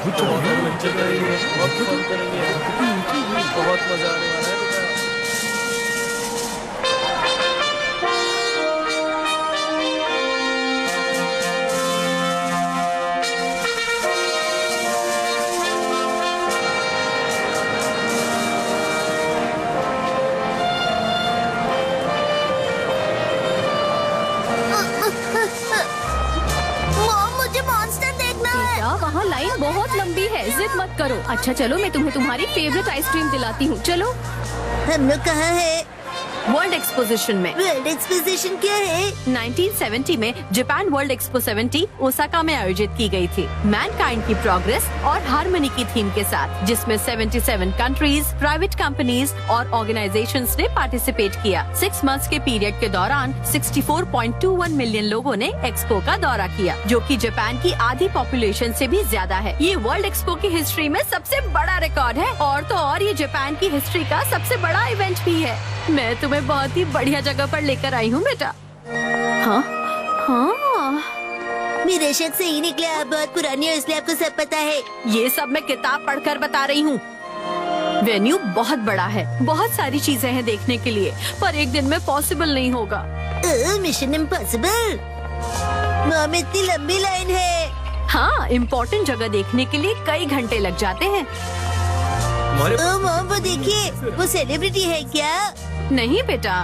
बहुत फन करेंगे, बहुत मजा आने वाला है बेटा। मुझे मॉन्स्टर देखना है। बेटा वहाँ लाइन बहुत लंबी है, जिद मत करो। अच्छा चलो मैं तुम्हें तुम्हारी फेवरेट आइसक्रीम दिलाती हूँ, चलो। हम लोग कहाँ है? वर्ल्ड एक्सपोजिशन में। वर्ल्ड एक्सपोजिशन क्या है? 1970 में जापान वर्ल्ड एक्सपो 70 ओसाका में आयोजित की गई थी, मैनकाइंड की प्रोग्रेस और हार्मनी की थीम के साथ, जिसमें 77 कंट्रीज, प्राइवेट कंपनीज और ऑर्गेनाइजेशंस ने पार्टिसिपेट किया। 6 मंथ्स के पीरियड के दौरान 64.21 मिलियन लोगों ने एक्सपो का दौरा किया, जो कि जापान की आधी पॉपुलेशन से भी ज्यादा है। ये वर्ल्ड एक्सपो की हिस्ट्री में सबसे बड़ा रिकॉर्ड है, और तो और ये जापान की हिस्ट्री का सबसे बड़ा इवेंट भी है। मैं तुम्हें बहुत ही बढ़िया जगह पर लेकर आई हूँ बेटा। हाँ हाँ, मेरा शक सही निकला। आप बहुत पुरानी हो इसलिए आपको सब पता है। ये सब मैं किताब पढ़कर बता रही हूँ। वेन्यू बहुत बड़ा है, बहुत सारी चीजें हैं देखने के लिए, पर एक दिन में पॉसिबल नहीं होगा। Mission impossible. मॉम इतनी लंबी लाइन है। हाँ, इम्पोर्टेंट जगह देखने के लिए कई घंटे लग जाते हैं। मॉम वो देखिए, वो सेलिब्रिटी है क्या? नहीं बेटा,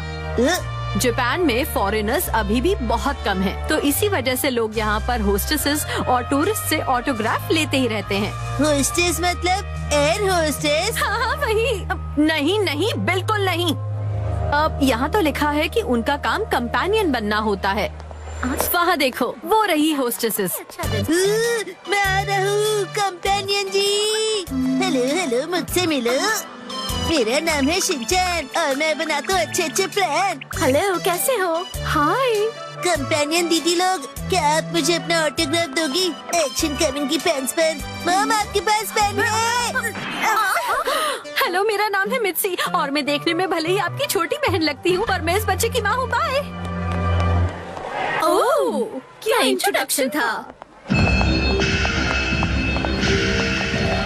जापान में फॉरेनर्स अभी भी बहुत कम हैं, तो इसी वजह से लोग यहाँ पर होस्टेसेस और टूरिस्ट से ऑटोग्राफ लेते ही रहते हैं। होस्टेस मतलब एयर होस्टेस? हाँ हाँ वही। नहीं नहीं, बिल्कुल नहीं। अब यहाँ तो लिखा है कि उनका काम कंपेनियन बनना होता है। वहाँ देखो, वो रही होस्टेसेस। मैं आ रहा हूँ कंपेनियन जी। हेलो हेलो, मुझसे मिलो। मेरा नाम है शिनचैन और मैं बनाता हूँ अच्छे अच्छे प्लान। हेलो, कैसे हो? हाय। कंपेनियन दीदी लोग, क्या आप मुझे अपना ऑटोग्राफ दोगी एक्शन कमिंग की पेन्स पर? मॉम आपके पास पेन है? हेलो, मेरा नाम है मित्सी और मैं देखने में भले ही आपकी छोटी बहन लगती हूँ, पर मैं इस बच्चे की माँ हूँ। बाय। ओह, क्या इंट्रोडक्शन था।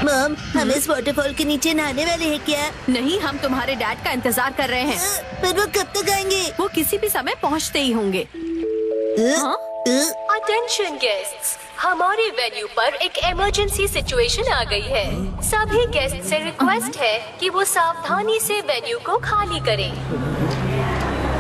मॉम, हम इस वाटरफॉल के नीचे नहाने वाले हैं क्या? नहीं, हम तुम्हारे डैड का इंतजार कर रहे हैं। पर वो कब तक आएंगे? वो किसी भी समय पहुँचते ही होंगे। अटेंशन गेस्ट्स, हमारे वेन्यू पर एक इमरजेंसी सिचुएशन आ गई है। सभी गेस्ट से रिक्वेस्ट है कि वो सावधानी से वेन्यू को खाली करें।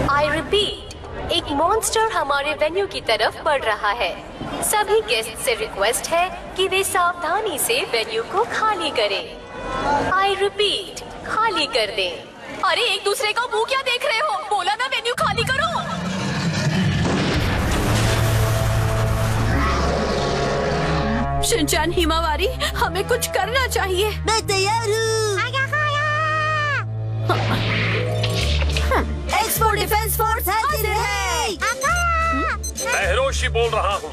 आई रिपीट, एक मॉन्स्टर हमारे वेन्यू की तरफ बढ़ रहा है। सभी गेस्ट से रिक्वेस्ट है कि वे सावधानी से वेन्यू को खाली करें। आई रिपीट, खाली कर दें। अरे एक दूसरे का मुंह क्या देख रहे हो? बोला ना वेन्यू खाली करो। शिनचैन, हिमावारी, हमें कुछ करना चाहिए। मैं तैयार हूँ। एक्सपो डिफेंस फोर्स हाजिर है। मैं हिरोशी बोल रहा हूँ।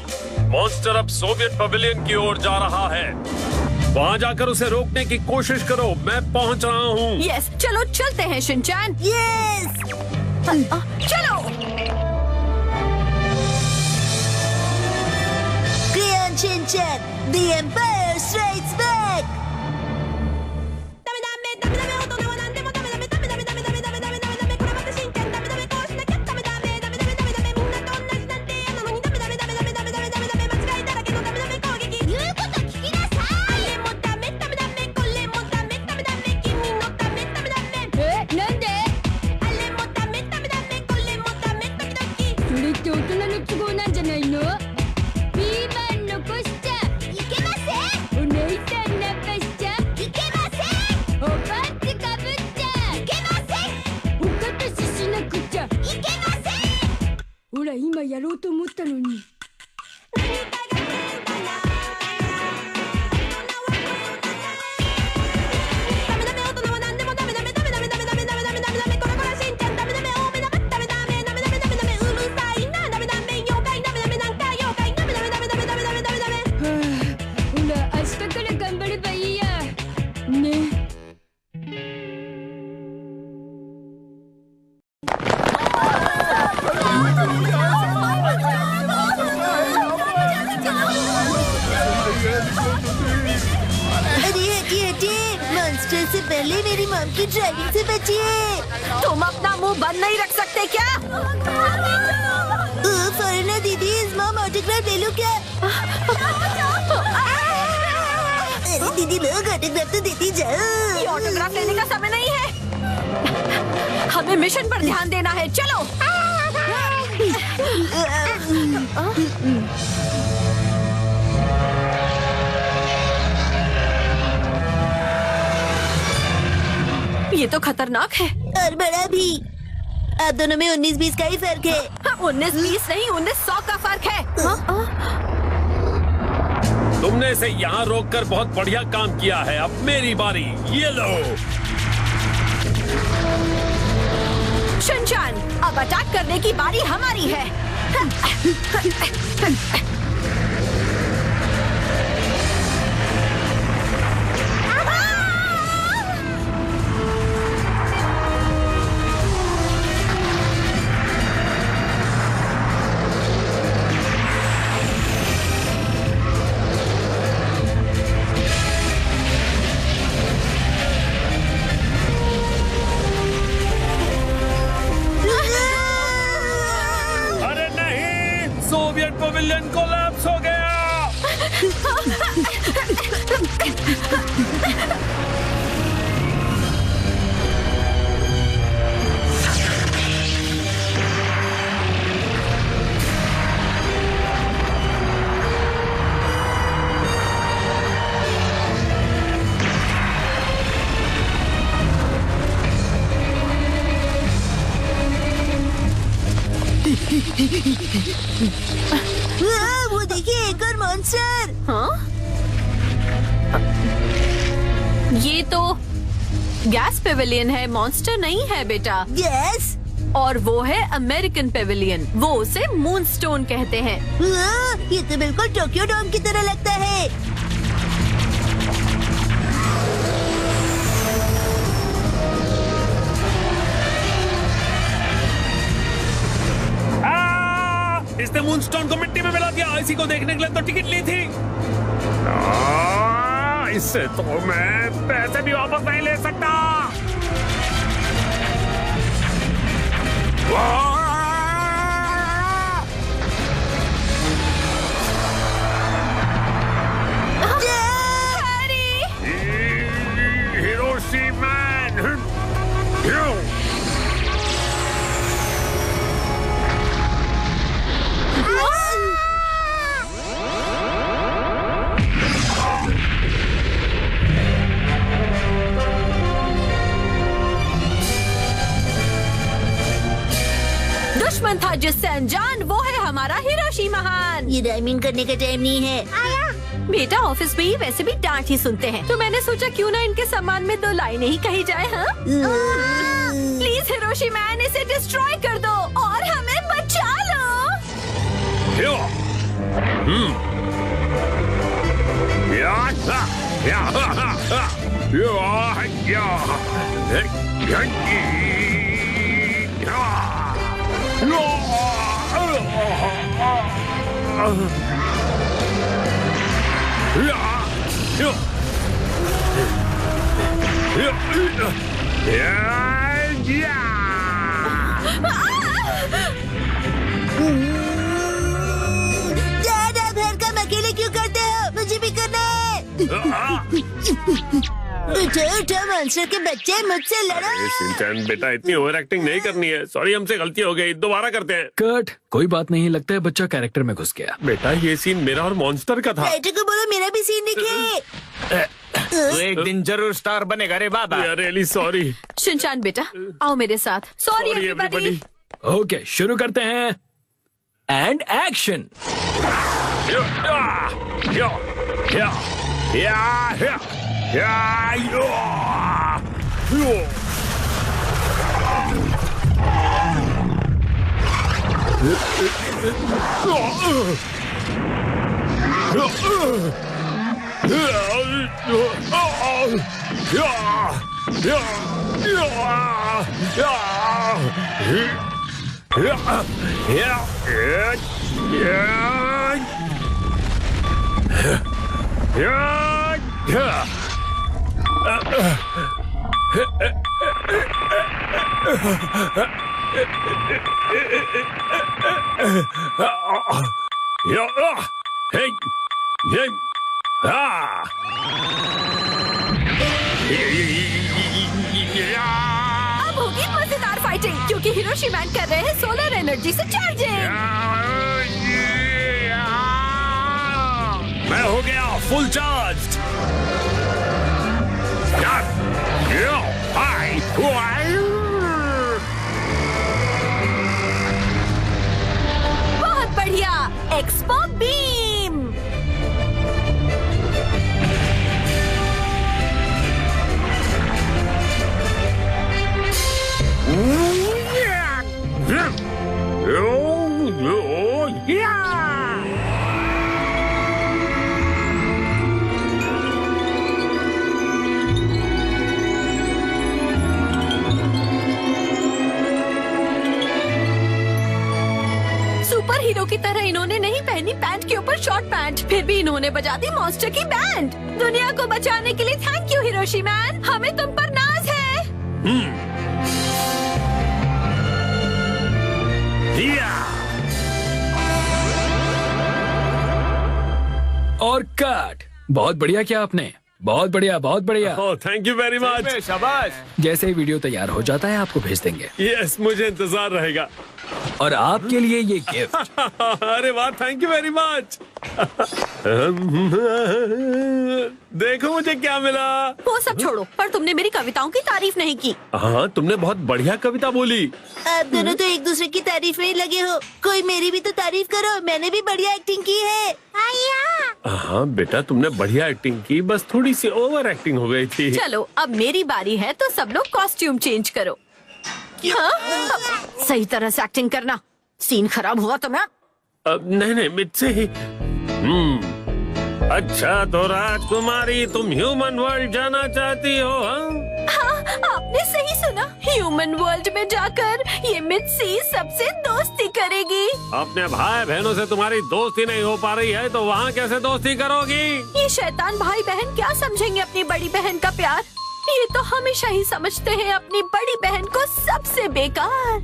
मॉन्स्टर अब सोवियत पवेलियन की ओर जा रहा है। वहाँ जाकर उसे रोकने की कोशिश करो। मैं पहुँच रहा हूँ। यस, चलो चलते हैं शिनचैन। यस। चलो। Crayon Shinchan, the empire strikes back. Driving से बचिए। तुम अपना मुंह बंद नहीं रख सकते क्या? फॉरेनर दीदी, इस मॉम ऑटोग्राफ ले लूं क्या? अरे दीदी लोग ऑटोग्राफ तो देती जाओ। ये ऑटोग्राफ लेने का समय नहीं है। हमें मिशन पर ध्यान देना है, चलो। ये तो खतरनाक है। और बड़ा भी। आप दोनों में 19-20 का ही फर्क है। 19-20 नहीं, 1900 का फर्क है। तुमने इसे यहाँ रोककर बहुत बढ़िया काम किया है। अब मेरी बारी, ये लो। शिनचान, अब अटैक करने की बारी हमारी है। अरे नहीं, सोवियत पवेलियन कोलैप्स हो गया। वो देखिए, एक और मॉन्स्टर। हाँ? ये तो गैस पेविलियन है, मॉन्स्टर नहीं है बेटा। गैस? और वो है अमेरिकन पेविलियन, वो उसे मूनस्टोन कहते हैं। ये तो बिल्कुल टोक्यो डोम की तरह लगता है। इसने मूनस्टोन को मिट्टी में मिला दिया। इसी को देखने के लिए तो टिकट ली थी। इससे तो मैं पैसे भी वापस नहीं ले सकता। Hiroshi man. दुश्मन था जिससे अनजान, वो है हमारा हिरोशी महान। ये राइमिंग करने का टाइम नहीं है। बेटा ऑफिस में ही वैसे भी डांट ही सुनते हैं, तो मैंने सोचा क्यों ना इनके सम्मान में 2 लाइनें ही कही जाए। हाँ? प्लीज हिरोशी मैन, इसे डिस्ट्रॉय कर दो और हमें बचा लो। डैड, आप हर काम अकेले क्यों करते हो? मुझे भी करना है। उठो उठो मॉन्स्टर के बच्चे, मुझसे लड़ो। शिनचैन बेटा, इतनी ओवर एक्टिंग नहीं करनी है। सॉरी, हमसे गलती हो गई, दोबारा करते हैं। कट, कोई बात नहीं, लगता है बच्चा कैरेक्टर में घुस गया। बेटा ये सीन मेरा और मॉन्स्टर का था। राइटर को बोलो मेरा भी सीन दिखे। तू एक दिन जरूर स्टार बनेगा रे बाबा। Really sorry. शिनचान बेटा, आओ मेरे साथ। Sorry everybody. ओके, शुरू करते हैं। And action. अब होगी मजेदार फाइटिंग क्योंकि हिरोशी मैन कर रहे हैं सोलर एनर्जी से चार्जिंग। मैं हो गया फुल चार्ज। बहुत बढ़िया, एक्सपो बीम। सुपर हीरो की तरह इन्होंने नहीं पहनी पैंट के ऊपर शॉर्ट पैंट, फिर भी इन्होंने बजा दी मॉन्स्टर की बैंड। दुनिया को बचाने के लिए थैंक यू हिरोशी मैन, हमें तुम पर नाज है। और कट। बहुत बढ़िया किया आपने, बहुत बढ़िया, बहुत बढ़िया। Oh thank you very much. शाबाश। जैसे ही वीडियो तैयार हो जाता है आपको भेज देंगे। यस मुझे इंतजार रहेगा। और आपके लिए ये गिफ्ट। अरे वाह थैंक यू वेरी मच। देखो मुझे क्या मिला। वो सब छोड़ो, पर तुमने मेरी कविताओं की तारीफ नहीं की। हाँ तुमने बहुत बढ़िया कविता बोली। आप दोनों तो एक दूसरे की तारीफ में ही लगे हो। कोई मेरी भी तो तारीफ करो, मैंने भी बढ़िया एक्टिंग की है। हाँ बेटा तुमने बढ़िया एक्टिंग की, बस थोड़ी सी ओवर एक्टिंग हो गई थी। चलो अब मेरी बारी है तो सब लोग कॉस्ट्यूम चेंज करो। हाँ? सही तरह से एक्टिंग करना, सीन खराब हुआ तो मैं नहीं मुझसे ही। अच्छा तो राजकुमारी तुम ह्यूमन वर्ल्ड जाना चाहती हो? हाँ, आपने सही सुना। ह्यूमन वर्ल्ड में जाकर ये मित्सी सबसे दोस्ती करेगी। अपने भाई बहनों से तुम्हारी दोस्ती नहीं हो पा रही है तो वहाँ कैसे दोस्ती करोगी? ये शैतान भाई बहन क्या समझेंगे अपनी बड़ी बहन का प्यार? ये तो हमेशा ही समझते हैं अपनी बड़ी बहन को सबसे बेकार।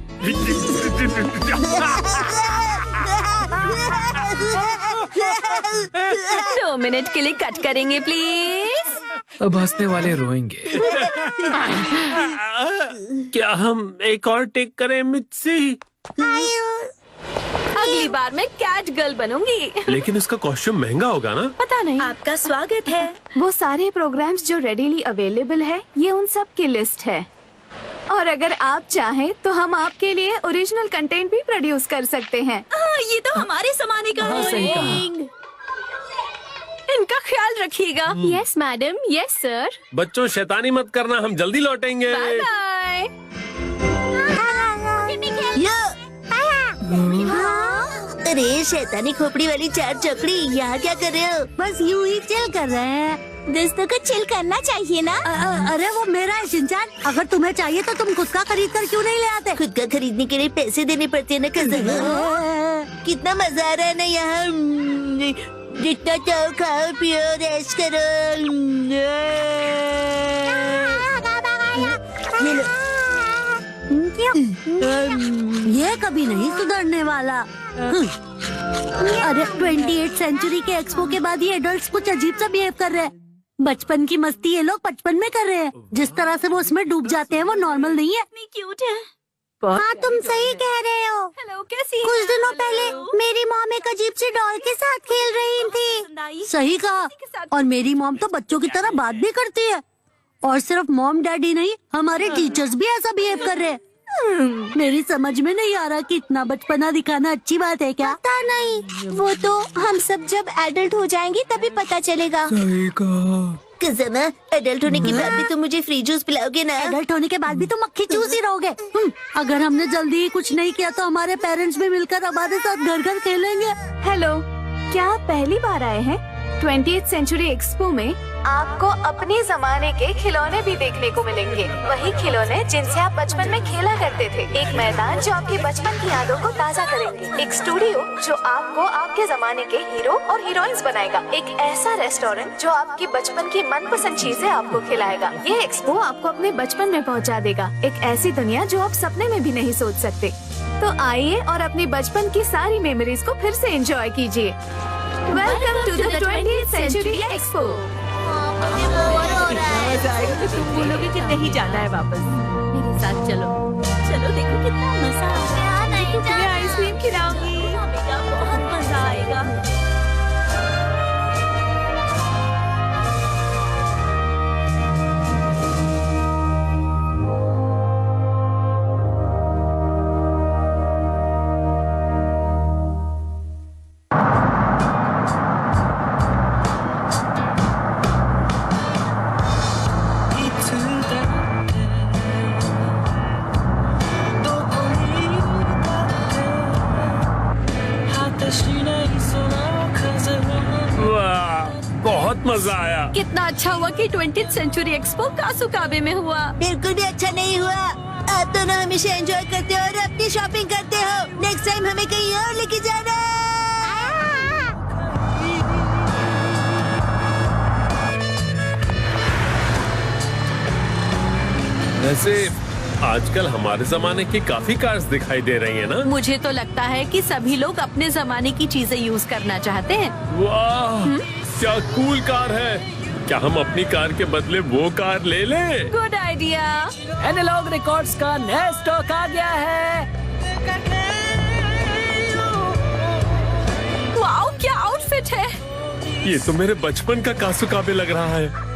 2 मिनट के लिए कट करेंगे प्लीज। अब हंसने वाले रोएंगे। क्या हम एक और टेक करें मित्सी? अगली बार मैं कैट गर्ल बनूंगी। लेकिन इसका कॉस्ट्यूम महंगा होगा ना? पता नहीं। आपका स्वागत है। वो सारे प्रोग्राम्स जो रेडीली अवेलेबल है, ये उन सब की लिस्ट है। और अगर आप चाहें तो हम आपके लिए ओरिजिनल कंटेंट भी प्रोड्यूस कर सकते हैं। ये तो हमारे समाने का हाँ, सही कहा। इनका ख्याल रखिएगा। Yes madam, yes sir. बच्चों शैतानी मत करना, हम जल्दी लौटेंगे। Bye bye. अरे शैतानी खोपड़ी वाली चार चौकड़ी, यहाँ क्या कर रहे हो? बस यूं ही चिल कर रहे हैं। दोस्तों को चिल करना चाहिए ना। अरे वो मेरा है शिनचान, अगर तुम्हें चाहिए तो तुम खुद का खरीद कर क्यों नहीं ले आते? खुद का खरीदने के लिए पैसे देने पड़ते हैं ना कज़न। कितना मजा आ रहा है ना यहाँ। जितना चाहो खाओ पियो रेस्ट करो। ये लो। ये कभी नहीं सुधरने वाला। अरे 28th सेंचुरी के एक्सपो के बाद ये एडल्ट्स कुछ अजीब सा बिहेव कर रहे हैं। बचपन की मस्ती ये लोग बचपन में कर रहे हैं। जिस तरह से वो उसमें डूब जाते हैं वो नॉर्मल नहीं है। क्यूट है। हाँ तुम सही कह रहे हो। हेलो कैसी? कुछ दिनों पहले मेरी मॉम एक अजीब सी डॉल के साथ खेल रही थी। सही कहा। और मेरी मॉम तो बच्चों की तरह बात भी करती है। और सिर्फ मॉम डैडी नहीं, हमारे टीचर्स भी ऐसा बिहेव कर रहे हैं। मेरी समझ में नहीं आ रहा कि इतना बचपना दिखाना अच्छी बात है क्या? पता नहीं, वो तो हम सब जब एडल्ट हो जाएंगे तभी पता चलेगा। कज़मा, एडल्ट होने के बाद भी तुम मुझे फ्री जूस पिलाओगे ना? एडल्ट होने के बाद भी तो मक्खी चूस ही रहोगे। अगर हमने जल्दी ही कुछ नहीं किया तो हमारे पेरेंट्स भी मिलकर हमारे साथ घर घर खेलेंगे। हेलो, क्या आप पहली बार आए हैं 20th सेंचुरी एक्सपो में? आपको अपने जमाने के खिलौने भी देखने को मिलेंगे। वही खिलौने जिनसे आप बचपन में खेला करते थे। एक मैदान जो आपके बचपन की यादों को ताज़ा करेंगे। एक स्टूडियो जो आपको आपके जमाने के हीरो और हीरोइंस बनाएगा। एक ऐसा रेस्टोरेंट जो आपकी बचपन की मनपसंद चीजें आपको खिलाएगा। ये एक्सपो आपको अपने बचपन में पहुंचा देगा। एक ऐसी दुनिया जो आप सपने में भी नहीं सोच सकते। तो आइए और अपनी बचपन की सारी मेमोरीज को फिर से एंजॉय कीजिए। Welcome to the 20th century expo. तुम बोलोगे कि नहीं जाना है वापस। मेरे साथ चलो। चलो देखो कितना मजा आएगा। तुम्हें आइसक्रीम खिलाऊंगी। बहुत मजा आएगा। बहुत मजा आया। कितना अच्छा हुआ कि 20th सेंचुरी एक्सपो कासुकाबे में हुआ। बिल्कुल भी अच्छा नहीं हुआ। आप दोनों हमेशा एंजॉय करते हो और अपनी शॉपिंग करते हो। नेक्स्ट टाइम हमें कहीं और लेके जाना। वैसे आजकल हमारे जमाने की काफी कार्स दिखाई दे रही है ना। मुझे तो लगता है कि सभी लोग अपने जमाने की चीजें यूज करना चाहते हैं। वाह क्या कूल कार है। क्या हम अपनी कार के बदले वो कार ले लें? Good idea. एनालॉग रिकॉर्ड्स का नया स्टॉक आ गया है। वाओ क्या आउटफिट है। ये तो मेरे बचपन का कासुकाबे लग रहा है।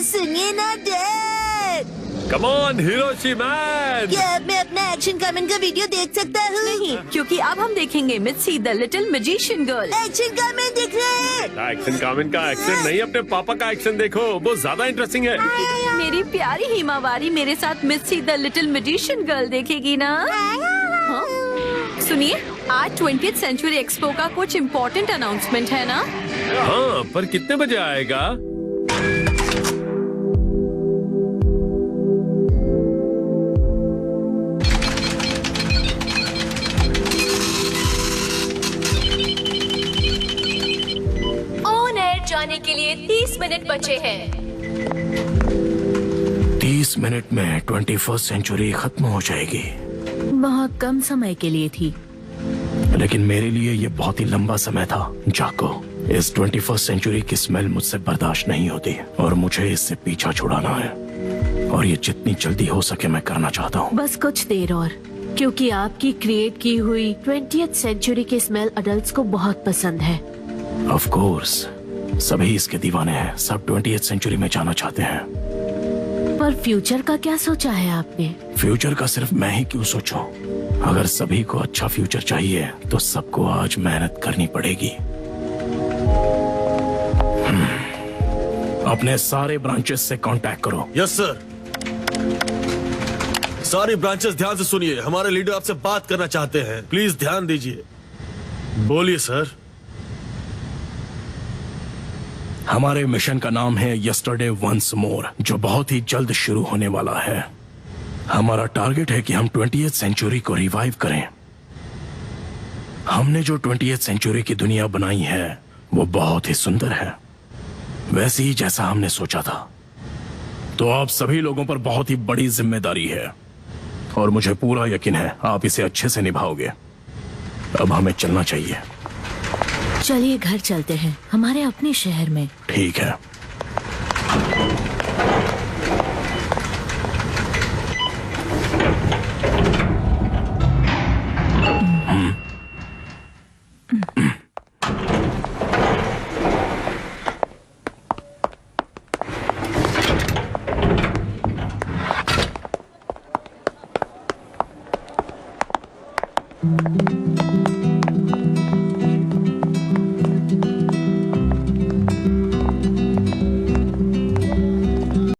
सुनिए ना dad. Come on Hiroshi man. क्या अब मैं अपना एक्शन कमेंट का वीडियो देख सकता हूँ? नहीं, क्योंकि अब हम देखेंगे Mitsi the little magician girl. Action comment दिख रहे हैं। एक्शन कामेंट का एक्शन नहीं, अपने पापा का एक्शन देखो, वो ज्यादा इंटरेस्टिंग है। मेरी प्यारी हिमावारी मेरे साथ मित्सी द लिटिल मैजिशियन गर्ल देखेगी ना। हाँ? सुनिए, आज 20th सेंचुरी एक्सपो का कुछ इम्पोर्टेंट अनाउंसमेंट है ना। हाँ, पर कितने बजे आएगा? ऑन एयर जाने के लिए 30 मिनट बचे हैं। 30 मिनट में 21st सेंचुरी खत्म हो जाएगी। बहुत कम समय के लिए थी, लेकिन मेरे लिए ये बहुत ही लंबा समय था। जाको, इस 21st सेंचुरी की स्मेल मुझसे बर्दाश्त नहीं होती और मुझे इससे पीछा छुड़ाना है, और ये जितनी जल्दी हो सके मैं करना चाहता हूँ। बस कुछ देर और, क्योंकि आपकी क्रिएट की हुई 20th सेंचुरी की स्मेल अडल्ट्स को बहुत पसंद है। ऑफ कोर्स, सभी इसके दीवाने हैं। सब 20th सेंचुरी में जाना चाहते हैं। पर फ्यूचर का क्या सोचा है आपने? फ्यूचर का सिर्फ मैं ही क्यों सोचूं? अगर सभी को अच्छा फ्यूचर चाहिए तो सबको आज मेहनत करनी पड़ेगी। अपने सारे ब्रांचेस से कांटेक्ट करो। Yes sir. सारी ब्रांचेस ध्यान से सुनिए, हमारे लीडर आपसे बात करना चाहते हैं। प्लीज ध्यान दीजिए। बोलिए सर। हमारे मिशन का नाम है यस्टरडे वंस मोर, जो बहुत ही जल्द शुरू होने वाला है। हमारा टारगेट है कि हम 20th सेंचुरी को रिवाइव करें। हमने जो 20th सेंचुरी की दुनिया बनाई है वो बहुत ही सुंदर है, वैसे ही जैसा हमने सोचा था। तो आप सभी लोगों पर बहुत ही बड़ी जिम्मेदारी है और मुझे पूरा यकीन है आप इसे अच्छे से निभाओगे। अब हमें चलना चाहिए। चलिए घर चलते हैं, हमारे अपने शहर में। ठीक है।